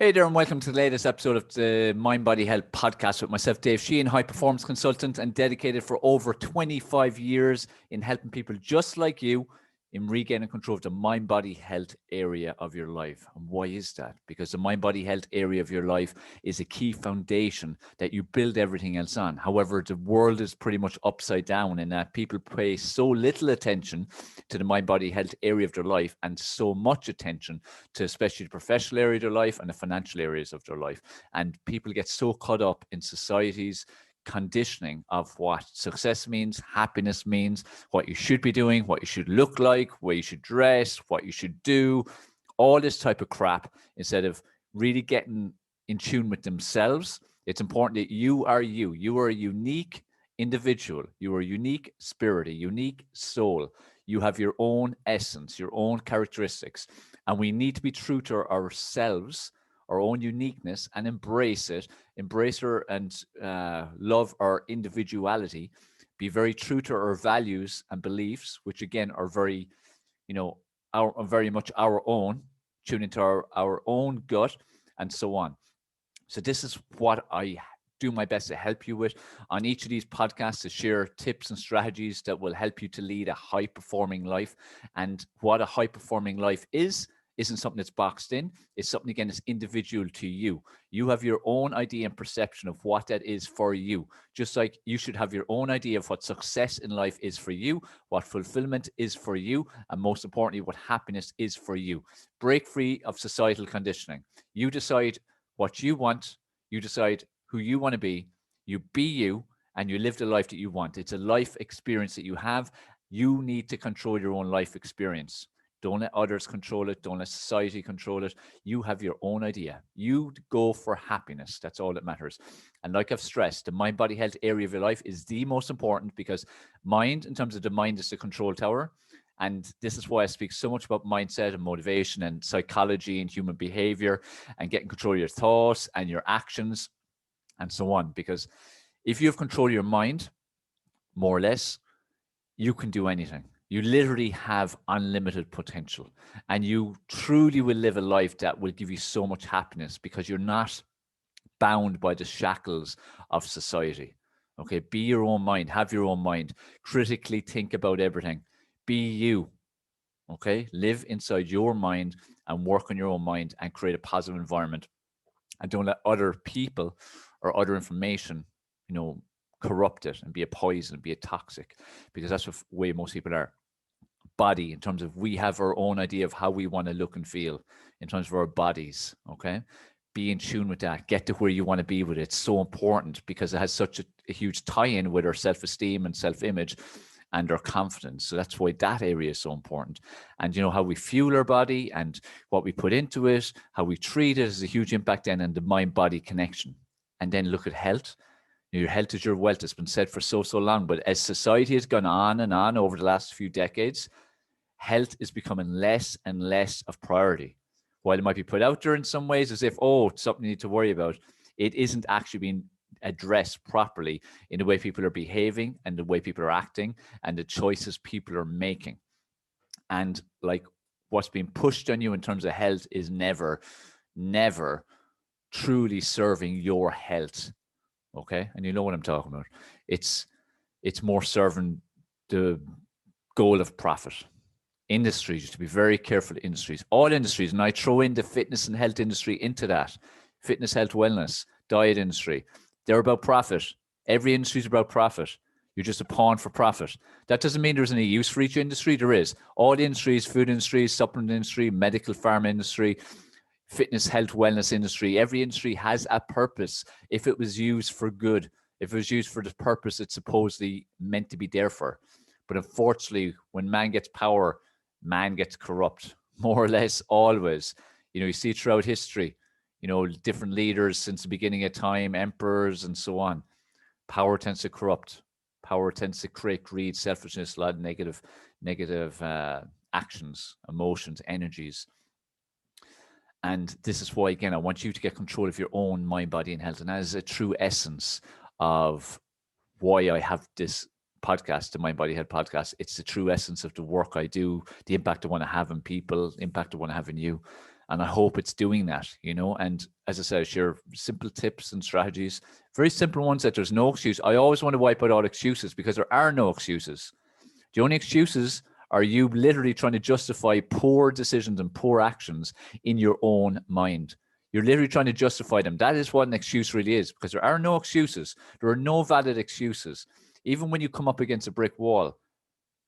Hey there, and welcome to the latest episode of the Mind Body Health Podcast with myself, Dave Sheahan, high performance consultant and dedicated for over 25 years in helping people just like you in regaining control of the mind body health area of your life. And why is that? Because the mind body health area of your life is a key foundation that you build everything else on. However, the world is pretty much upside down in that people pay so little attention to the mind body health area of their life and so much attention to especially the professional area of their life and the financial areas of their life. And people get so caught up in society's conditioning of what success means, happiness means, what you should be doing, what you should look like, where you should dress, what you should do, all this type of crap, instead of really getting in tune with themselves. It's important that you are you. You are a unique individual. You are a unique spirit, a unique soul. You have your own essence, your own characteristics. And we need to be true to ourselves, our own uniqueness, and embrace her and love our individuality, be very true to our values and beliefs, which again are very, very much our own, tune into our own gut and so on. So this is what I do my best to help you with on each of these podcasts, to share tips and strategies that will help you to lead a high performing life. And what a high performing life isn't something that's boxed in. It's something, again, that's individual to you. You have your own idea and perception of what that is for you. Just like you should have your own idea of what success in life is for you, what fulfillment is for you, and most importantly, what happiness is for you. Break free of societal conditioning. You decide what you want. You decide who you want to be. You be you, and you live the life that you want. It's a life experience that you have. You need to control your own life experience. Don't let others control it. Don't let society control it. You have your own idea. You go for happiness. That's all that matters. And like I've stressed, the mind body health area of your life is the most important, because mind, in terms of the mind, is the control tower. And this is why I speak so much about mindset and motivation and psychology and human behavior and getting control of your thoughts and your actions and so on. Because if you have control of your mind, more or less, you can do anything. You literally have unlimited potential, and you truly will live a life that will give you so much happiness, because you're not bound by the shackles of society. Okay, be your own mind, have your own mind, critically think about everything, be you. Okay, live inside your mind and work on your own mind and create a positive environment, and don't let other people or other information, corrupt it and be a poison, be a toxic, because that's the way most people are. Body, in terms of, we have our own idea of how we want to look and feel in terms of our bodies. Okay, be in tune with that. Get to where you want to be with it. It's so important, because it has such a huge tie-in with our self-esteem and self-image and our confidence. So that's why that area is so important. And how we fuel our body and what we put into it, how we treat it, has a huge impact then on the mind-body connection. And then look at health. Your health is your wealth. It's been said for so long, but as society has gone on and on over the last few decades, health is becoming less and less of priority. While it might be put out there in some ways as if, it's something you need to worry about, it isn't actually being addressed properly in the way people are behaving and the way people are acting and the choices people are making. And like, what's being pushed on you in terms of health is never truly serving your health. Okay, and you know what I'm talking about. It's more serving the goal of profit. Industries, to be very careful. Industries, all industries, and I throw in the fitness and health industry into that. Fitness, health, wellness, diet industry. They're about profit. Every industry is about profit. You're just a pawn for profit. That doesn't mean there's any use for each industry. There is. All the industries, food industry, supplement industry, medical pharma industry, fitness, health, wellness industry. Every industry has a purpose if it was used for good, if it was used for the purpose it's supposedly meant to be there for. But unfortunately, when man gets power, man gets corrupt, more or less always. You see throughout history, different leaders since the beginning of time, emperors and so on. Power tends to corrupt. Power tends to create greed, selfishness, a lot of negative actions, emotions, energies. And this is why, again, I want you to get control of your own mind, body, and health. And that is a true essence of why I have this podcast, the Mind Body Health Podcast. It's the true essence of the work I do, the impact I want to have on people, the impact I want to have in you. And I hope it's doing that, And as I said, I share simple tips and strategies, very simple ones that there's no excuse. I always want to wipe out all excuses because there are no excuses. The only excuses are you literally trying to justify poor decisions and poor actions in your own mind. You're literally trying to justify them. That is what an excuse really is, because there are no excuses. There are no valid excuses. Even when you come up against a brick wall,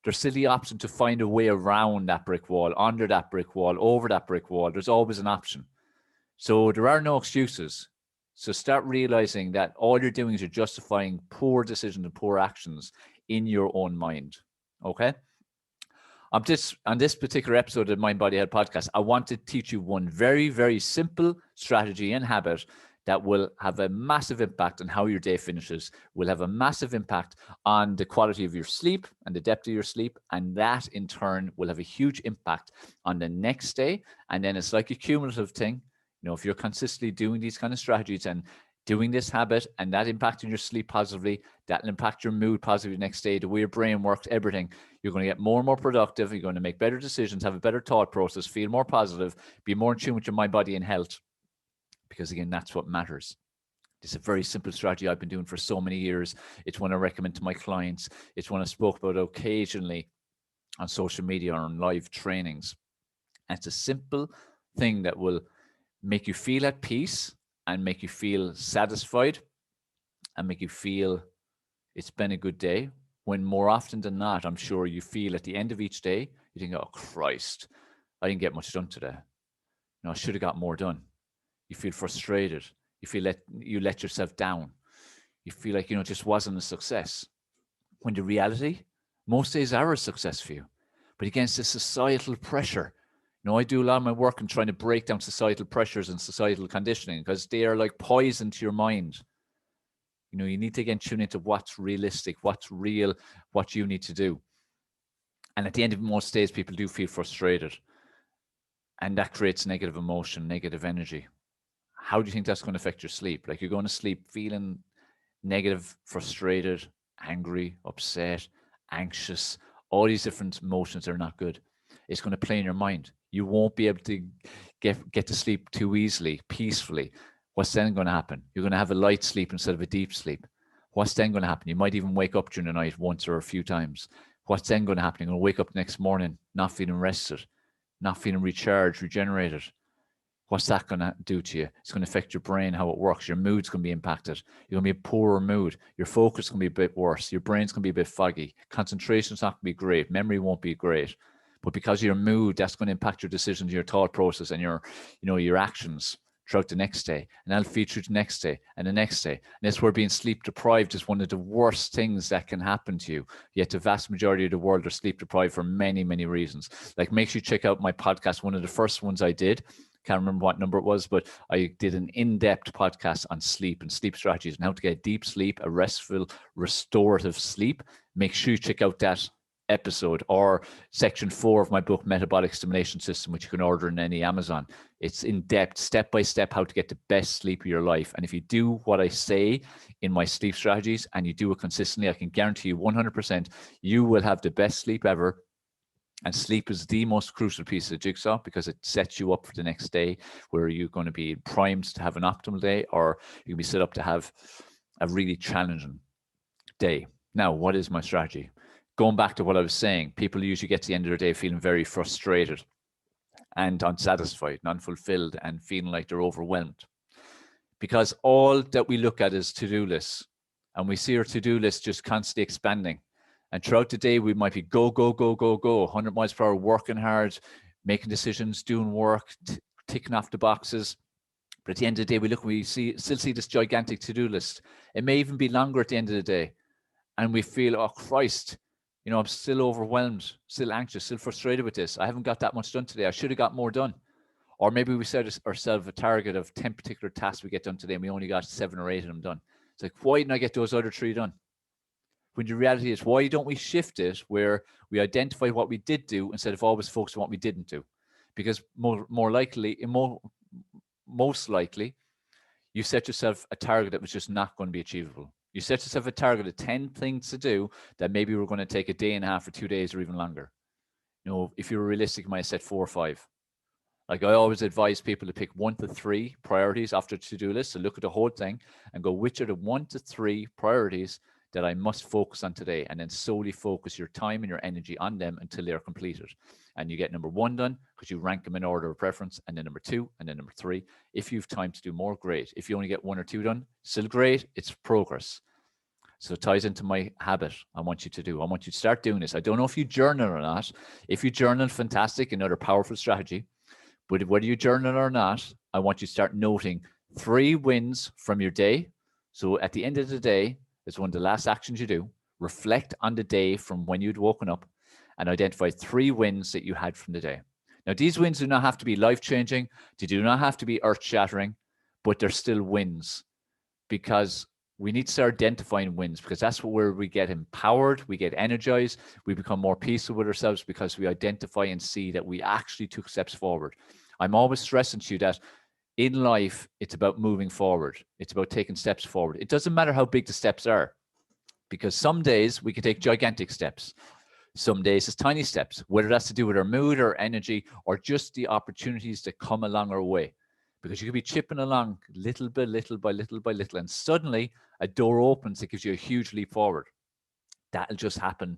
there's still the option to find a way around that brick wall, under that brick wall, over that brick wall. There's always an option. So there are no excuses. So start realizing that all you're doing is you're justifying poor decisions and poor actions in your own mind. Okay? On this particular episode of Mind Body Health Podcast, I want to teach you one very, very simple strategy and habit that will have a massive impact on how your day finishes, will have a massive impact on the quality of your sleep and the depth of your sleep. And that in turn will have a huge impact on the next day. And then it's like a cumulative thing. If you're consistently doing these kind of strategies and doing this habit and that impacting your sleep positively, that will impact your mood positively the next day, the way your brain works, everything. You're going to get more and more productive. You're going to make better decisions, have a better thought process, feel more positive, be more in tune with your mind, body, and health. Because again, that's what matters. It's a very simple strategy I've been doing for so many years. It's one I recommend to my clients. It's one I spoke about occasionally on social media or on live trainings. And it's a simple thing that will make you feel at peace and make you feel satisfied and make you feel it's been a good day, when more often than not, I'm sure you feel at the end of each day, you think, oh, Christ, I didn't get much done today. I should have got more done. You feel frustrated. You feel you let yourself down. You feel like, it just wasn't a success. When the reality, most days are a success for you. But against the societal pressure, I do a lot of my work in trying to break down societal pressures and societal conditioning, because they are like poison to your mind. You need to again tune into what's realistic, what's real, what you need to do. And at the end of most days, people do feel frustrated. And that creates negative emotion, negative energy. How do you think that's going to affect your sleep? Like, you're going to sleep feeling negative, frustrated, angry, upset, anxious, all these different emotions are not good. It's going to play in your mind. You won't be able to get to sleep too easily, peacefully. What's then going to happen? You're going to have a light sleep instead of a deep sleep. What's then going to happen? You might even wake up during the night once or a few times. What's then going to happen? You're going to wake up the next morning not feeling rested, not feeling recharged, regenerated. What's that going to do to you? It's going to affect your brain, how it works. Your mood's going to be impacted. You're going to be a poorer mood. Your focus is going to be a bit worse. Your brain's going to be a bit foggy. Concentration's not going to be great. Memory won't be great. But because of your mood, that's going to impact your decisions, your thought process, and your actions throughout the next day. And that'll feed through the next day and the next day. And that's where being sleep deprived is one of the worst things that can happen to you. Yet the vast majority of the world are sleep deprived for many, many reasons. Like, make sure you check out my podcast. One of the first ones I did, can't remember what number it was, but I did an in-depth podcast on sleep and sleep strategies and how to get deep sleep, a restful, restorative sleep. Make sure you check out that episode, or section 4 of my book, Metabolic Stimulation System, which you can order in any Amazon. It's in depth, step by step, how to get the best sleep of your life. And if you do what I say in my sleep strategies and you do it consistently, I can guarantee you 100% you will have the best sleep ever. And sleep is the most crucial piece of the jigsaw, because it sets you up for the next day, where you're going to be primed to have an optimal day, or you can be set up to have a really challenging day. Now, what is my strategy? Going back to what I was saying, people usually get to the end of their day feeling very frustrated and unsatisfied and unfulfilled and feeling like they're overwhelmed, because all that we look at is to-do lists, and we see our to-do list just constantly expanding. And throughout the day, we might be go, 100 miles per hour, working hard, making decisions, doing work, ticking off the boxes. But at the end of the day, we still see this gigantic to-do list. It may even be longer at the end of the day. And we feel, oh, Christ, I'm still overwhelmed, still anxious, still frustrated with this. I haven't got that much done today. I should have got more done. Or maybe we set ourselves a target of 10 particular tasks we get done today, and we only got 7 or 8 of them done. It's like, why didn't I get those other 3 done? When the reality is, why don't we shift it where we identify what we did do instead of always focus on what we didn't do? Because most likely, you set yourself a target that was just not going to be achievable. You set yourself a target of 10 things to do that maybe were going to take a day and a half or 2 days or even longer. If you were realistic, you might have set 4 or 5. Like I always advise people to pick 1 to 3 priorities after to-do list. So look at the whole thing and go, which are the 1 to 3 priorities that I must focus on today? And then solely focus your time and your energy on them until they are completed. And you get number 1 done because you rank them in order of preference, and then number 2, and then number 3. If you have time to do more, great. If you only get 1 or 2 done, still great. It's progress. So it ties into my habit I want you to do. I want you to start doing this. I don't know if you journal or not. If you journal, fantastic, another powerful strategy. But whether you journal or not, I want you to start noting 3 wins from your day. So at the end of the day, it's one of the last actions you do. Reflect on the day from when you'd woken up and identify 3 wins that you had from the day. Now, these wins do not have to be life-changing. They do not have to be earth-shattering, but they're still wins, because we need to start identifying wins, because that's where we get empowered, we get energized, we become more peaceful with ourselves because we identify and see that we actually took steps forward. I'm always stressing to you that in life, it's about moving forward. It's about taking steps forward. It doesn't matter how big the steps are, because some days we can take gigantic steps. Some days it's tiny steps, whether that's to do with our mood or energy or just the opportunities that come along our way. Because you could be chipping along little by little by little by little, and suddenly a door opens that gives you a huge leap forward. That'll just happen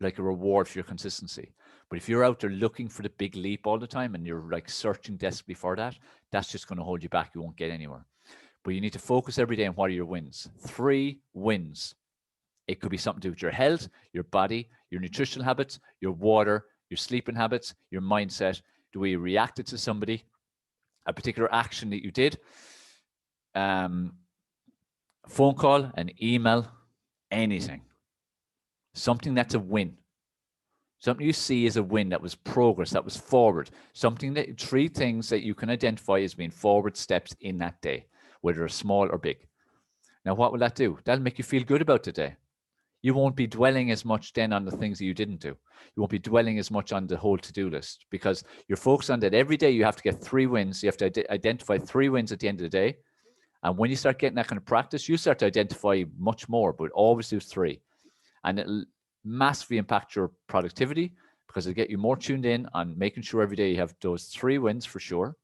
like a reward for your consistency. But if you're out there looking for the big leap all the time and you're like searching desperately for that, that's just going to hold you back. You won't get anywhere. But you need to focus every day on what are your wins. 3 wins. It could be something to do with your health, your body, your nutritional habits, your water, your sleeping habits, your mindset, the way you reacted to somebody, a particular action that you did, phone call, an email, anything. Something that's a win. Something you see as a win, that was progress, that was forward. Something that 3 things that you can identify as being forward steps in that day, whether they're small or big. Now, what will that do? That'll make you feel good about the day. You won't be dwelling as much then on the things that you didn't do. You won't be dwelling as much on the whole to-do list, because you're focused on that every day. You have to get 3 wins. You have to identify 3 wins at the end of the day. And when you start getting that kind of practice, you start to identify much more, but always do 3. And it'll massively impact your productivity, because it'll get you more tuned in on making sure every day you have those 3 wins for sure.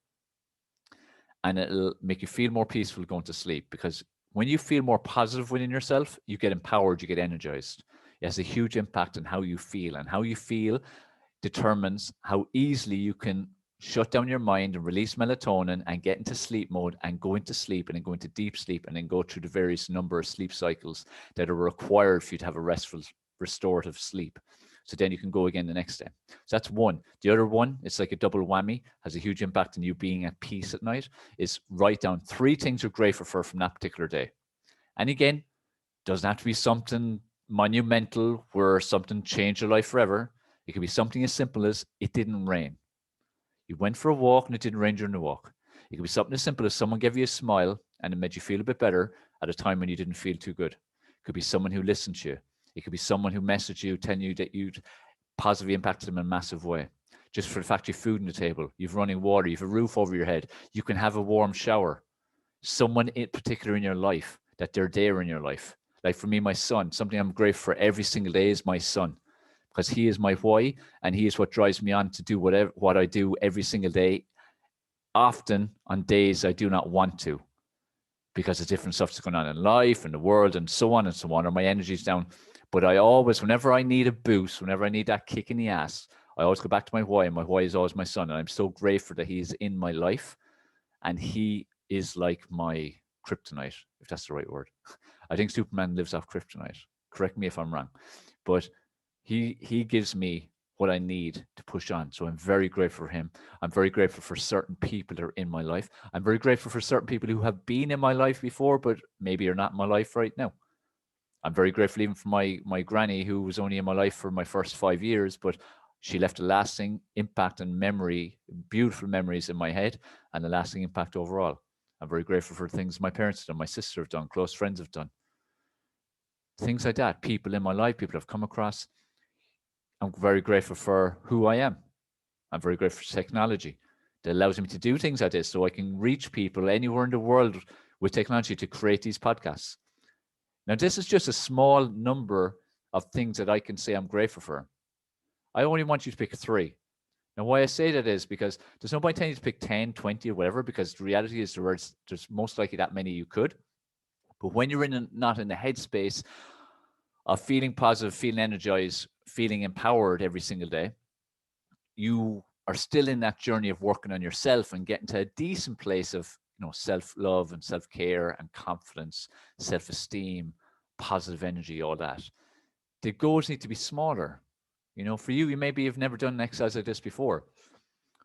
And it'll make you feel more peaceful going to sleep, because when you feel more positive within yourself, you get empowered, you get energized. It has a huge impact on how you feel, and how you feel determines how easily you can shut down your mind and release melatonin and get into sleep mode and go into sleep and then go into deep sleep and then go through the various number of sleep cycles that are required for you to have a restful, restorative sleep. So then you can go again the next day. So that's 1. The other one, it's like a double whammy, has a huge impact on you being at peace at night, is write down 3 things you're grateful for from that particular day. And again, doesn't have to be something monumental where something changed your life forever. It could be something as simple as it didn't rain. You went for a walk and it didn't rain during the walk. It could be something as simple as someone gave you a smile and it made you feel a bit better at a time when you didn't feel too good. It could be someone who listened to you. It could be someone who messaged you, telling you that you'd positively impacted them in a massive way. Just for the fact you have food on the table, you've running water, you have a roof over your head, you can have a warm shower. Someone in particular in your life, that they're there in your life. Like for me, my son, something I'm grateful for every single day is my son, because he is my why, and he is what drives me on to do what I do every single day, often on days I do not want to, because of different stuff that's going on in life and the world and so on, or my energy's down. But I always, whenever I need a boost, whenever I need that kick in the ass, I always go back to my why, and my why is always my son. And I'm so grateful that he's in my life, and he is like my kryptonite, if that's the right word. I think Superman lives off kryptonite. Correct me if I'm wrong. But he gives me what I need to push on. So I'm very grateful for him. I'm very grateful for certain people that are in my life. I'm very grateful for certain people who have been in my life before, but maybe are not in my life right now. I'm very grateful even for my granny, who was only in my life for my first 5 years, but she left a lasting impact and memory, beautiful memories in my head, and a lasting impact overall. I'm very grateful for things my parents have done, my sister have done, close friends have done. Things like that, people in my life, people I've come across. I'm very grateful for who I am. I'm very grateful for technology that allows me to do things like this, so I can reach people anywhere in the world with technology to create these podcasts. Now, this is just a small number of things that I can say I'm grateful for. I only want you to pick 3. Now, why I say that is because there's no point telling you to pick 10, 20 or whatever, because the reality is there's most likely that many you could. But when you're not in the headspace of feeling positive, feeling energized, feeling empowered every single day, you are still in that journey of working on yourself and getting to a decent place of, self-love and self-care and confidence, self-esteem, positive energy, all that. The goals need to be smaller. For you, maybe you've never done an exercise like this before.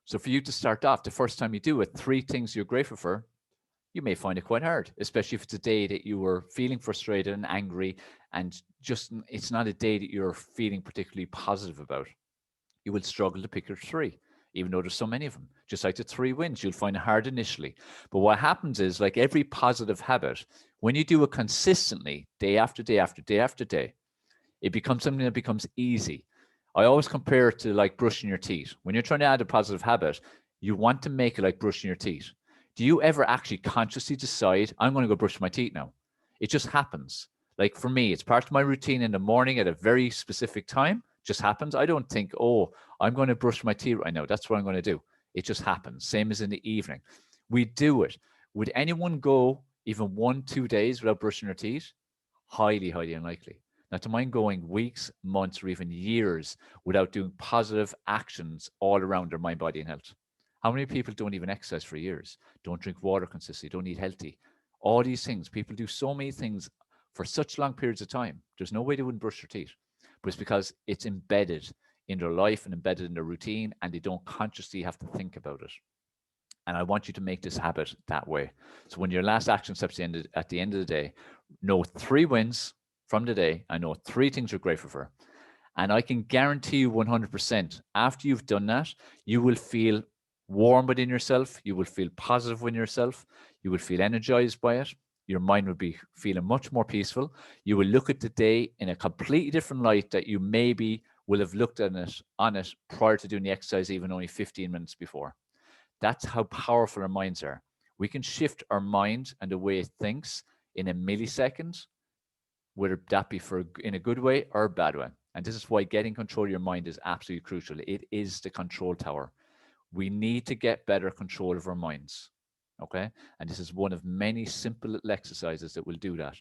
So for you to start off, the first time you do it, 3 things you're grateful for, you may find it quite hard, especially if it's a day that you were feeling frustrated and angry, and just it's not a day that you're feeling particularly positive about. You will struggle to pick your 3, even though there's so many of them. Just like the 3 wins, you'll find it hard initially. But what happens is, like every positive habit, when you do it consistently, day after day after day after day, it becomes something that becomes easy. I always compare it to like brushing your teeth. When you're trying to add a positive habit, you want to make it like brushing your teeth. Do you ever actually consciously decide, I'm going to go brush my teeth now? It just happens. Like for me, it's part of my routine in the morning at a very specific time. Just happens. I don't think, oh, I'm going to brush my teeth right now. That's what I'm going to do. It just happens. Same as in the evening. We do it. Would anyone go even 1-2 days without brushing their teeth? Highly, highly unlikely. Now, to mind going weeks, months, or even years without doing positive actions all around their mind, body, and health. How many people don't even exercise for years, don't drink water consistently, don't eat healthy? All these things. People do so many things for such long periods of time. There's no way they wouldn't brush their teeth. But it's because it's embedded in their life and embedded in their routine, and they don't consciously have to think about it. And I want you to make this habit that way. So when your last action steps at the end of the day, know 3 wins from the day. I know 3 things you're grateful for. And I can guarantee you 100%, after you've done that, you will feel warm within yourself. You will feel positive within yourself. You will feel energized by it. Your mind will be feeling much more peaceful. You will look at the day in a completely different light that you maybe will have looked at it on it prior to doing the exercise, even only 15 minutes before. That's how powerful our minds are. We can shift our mind and the way it thinks in a millisecond, whether that be in a good way or a bad way. And this is why getting control of your mind is absolutely crucial. It is the control tower. We need to get better control of our minds. Okay. And this is one of many simple little exercises that will do that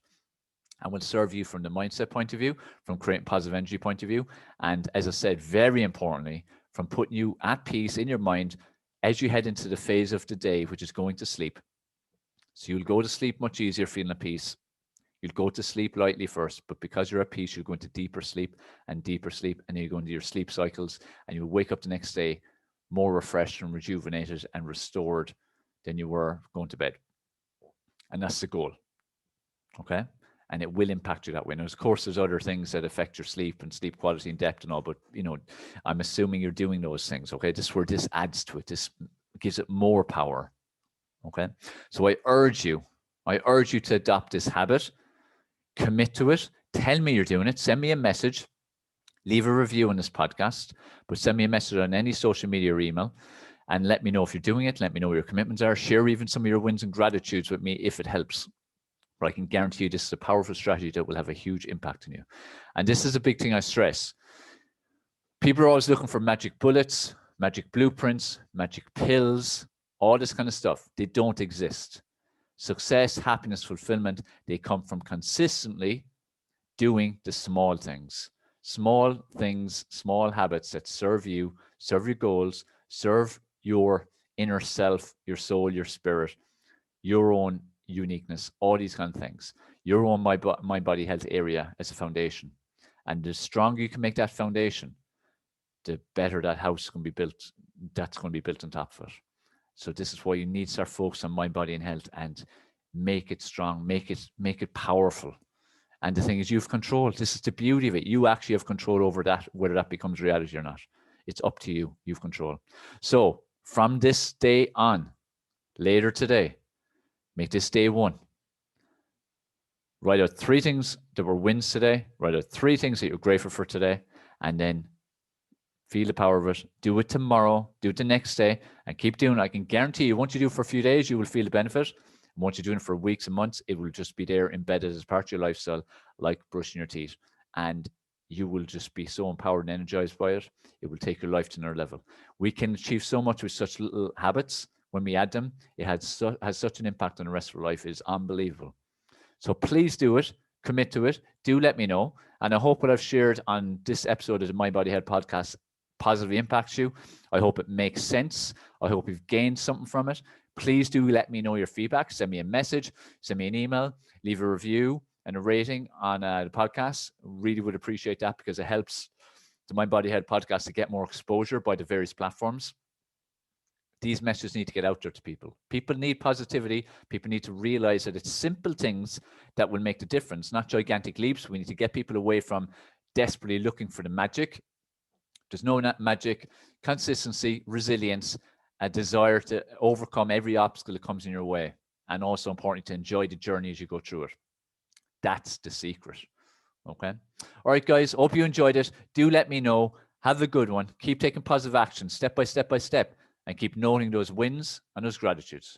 and will serve you from the mindset point of view, from creating positive energy point of view. And as I said, very importantly, from putting you at peace in your mind as you head into the phase of the day, which is going to sleep. So you'll go to sleep much easier, feeling at peace. You'll go to sleep lightly first, but because you're at peace, you'll go into deeper sleep, and then you go into your sleep cycles, and you'll wake up the next day more refreshed and rejuvenated and restored than you were going to bed. And that's the goal. Okay? And it will impact you that way. Now, of course, there's other things that affect your sleep and sleep quality and depth and all, but, I'm assuming you're doing those things. Okay? This is where this adds to it. This gives it more power. Okay? So I urge you to adopt this habit. Commit to it. Tell me you're doing it. Send me a message. Leave a review on this podcast, but send me a message on any social media or email and let me know if you're doing it. Let me know what your commitments are. Share even some of your wins and gratitudes with me if it helps. But I can guarantee you this is a powerful strategy that will have a huge impact on you. And this is a big thing I stress. People are always looking for magic bullets, magic blueprints, magic pills, all this kind of stuff. They don't exist. Success, happiness, fulfillment, they come from consistently doing the small things, small habits that serve you, serve your goals, serve your inner self, your soul, your spirit, your own uniqueness, all these kind of things, your own mind, body, health area as a foundation. And the stronger you can make that foundation, the better that house is going to be built. That's going to be built on top of it. So this is why you need to start focusing on mind, body, and health and make it strong, make it powerful. And the thing is, you have control. This is the beauty of it. You actually have control over that, whether that becomes reality or not. It's up to you. You have control. So from this day on, later today, make this day 1. Write out 3 things that were wins today. Write out 3 things that you're grateful for today. And then feel the power of it. Do it tomorrow. Do it the next day. And keep doing it. I can guarantee you, once you do it for a few days, you will feel the benefit. And once you're doing it for weeks and months, it will just be there embedded as part of your lifestyle, like brushing your teeth. And you will just be so empowered and energized by it. It will take your life to another level. We can achieve so much with such little habits. When we add them, it has such an impact on the rest of our life. It's unbelievable. So please do it. Commit to it. Do let me know. And I hope what I've shared on this episode of the Mind Body Health Podcast positively impacts you. I hope it makes sense. I hope you've gained something from it. Please do let me know your feedback. Send me a message, send me an email, leave a review and a rating on the podcast. Really would appreciate that, because it helps the Mind Body Health Podcast to get more exposure by the various platforms. These messages need to get out there to people. People need positivity. People need to realize that it's simple things that will make the difference, not gigantic leaps. We need to get people away from desperately looking for the magic. There's no magic. Consistency, resilience, a desire to overcome every obstacle that comes in your way, and also important to enjoy the journey as you go through it. That's the secret. Okay. All right, guys. Hope you enjoyed it. Do let me know. Have a good one. Keep taking positive action, step by step by step, and keep noting those wins and those gratitudes.